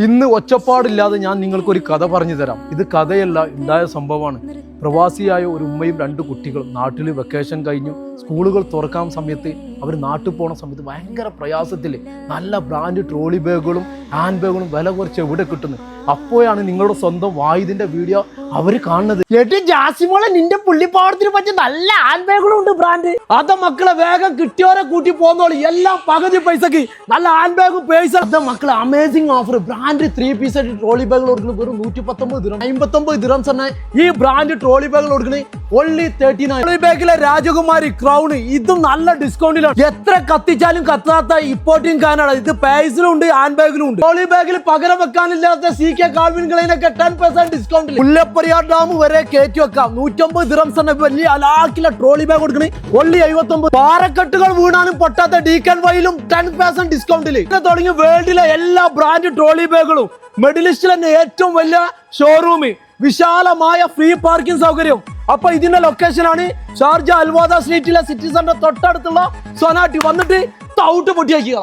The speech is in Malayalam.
ഇന്ന് ഒച്ചപ്പാടില്ലാതെ ഞാൻ നിങ്ങൾക്കൊരു കഥ പറഞ്ഞു തരാം. ഇത് കഥയല്ല, ഉണ്ടായ സംഭവമാണ്. പ്രവാസിയായ ഒരു ഉമ്മയും 2 കുട്ടികളും നാട്ടിൽ വെക്കേഷൻ കഴിഞ്ഞു സ്കൂളുകൾ തുറക്കാൻ സമയത്ത് അവർ നാട്ടിൽ പോണ സമയത്ത് ഭയങ്കര പ്രയാസത്തിൽ നല്ല ബ്രാൻഡ് ട്രോളി ബാഗുകളും ഹാൻഡ് ബാഗുകളും വില കുറച്ച് എവിടെ കിട്ടുന്നത്. അപ്പോഴാണ് നിങ്ങളുടെ സ്വന്തം വായുദിന്റെ വീഡിയോ അവർ കാണുന്നത്. ജാസിമോളെ നിന്റെ പുള്ളിപ്പാടത്തിന് പറ്റിയ നല്ല ഹാൻഡ് ബാഗുകളും ഉണ്ട് ബ്രാൻഡ്. അത മക്കളെ വേഗം കിട്ടിയവരെ കൂട്ടി പോന്നോളി, എല്ലാം പകുതി പൈസക്ക് നല്ല ഹാൻഡ് ബാഗും പേഴ്സ്. അത മക്കളെ amazing offer. Brand 3 piece trolley ബാഗുകൾ കൊടുക്കുന്നത് വെറും 119 ദിറം, 59 ദിറംസ് തന്നെ ഈ ബ്രാൻഡ് ട്രോളി ബാഗുകൾ കൊടുക്കുന്നത് only 39. ട്രോളി ബാഗിലെ രാജകുമാരി ക്രൗൺ ഇതും നല്ല ഡിസ്കൗണ്ടിലാണ്. എത്ര കത്തിച്ചാലും കത്താത്ത ഇമ്പോർട്ടിംഗ് കാനാണ് ഇത്. പേഴ്സിലും ഉണ്ട് ഹാൻഡ് ബാഗിലും ഉണ്ട്. ട്രോളി ബാഗിൽ പകരം വെക്കാനില്ലാത്ത CK കാൽവിൻ ക്ലൈനൊക്കെ 10% ഡിസ്കൗണ്ടിൽ മുല്ലപ്പെരിയാർ ഡാം വരെ കയറ്റി വെക്കാം. 150 ദിറംസ് തന്നെ വലിയ അലാക്കിലെ ട്രോളി ബാഗ് കൊടുക്കണേ only 59. പാറക്കെട്ടുകൾ വീണാനും പൊട്ടാത്ത ഡീക്കൻ വൈലും 10% ഡിസ്കൗണ്ടിൽ തുടങ്ങി വേൾഡിലെ എല്ലാ ബ്രാൻഡ് ട്രോളി ബാഗുകളും മിഡിൽ ഈസ്റ്റിൽ തന്നെ ഏറ്റവും വലിയ ഷോറൂം, വിശാലമായ ഫ്രീ പാർക്കിംഗ് സൗകര്യം. അപ്പൊ ഇതിന്റെ ലൊക്കേഷനാണ് ഷാർജ അൽവാദ സ്ട്രീറ്റിലെ സിറ്റി സെന്റർ തൊട്ടടുത്തുള്ള സൊനാട്ടി. വന്നിട്ട് തൗട്ട് പൊട്ടിയാക്കുക.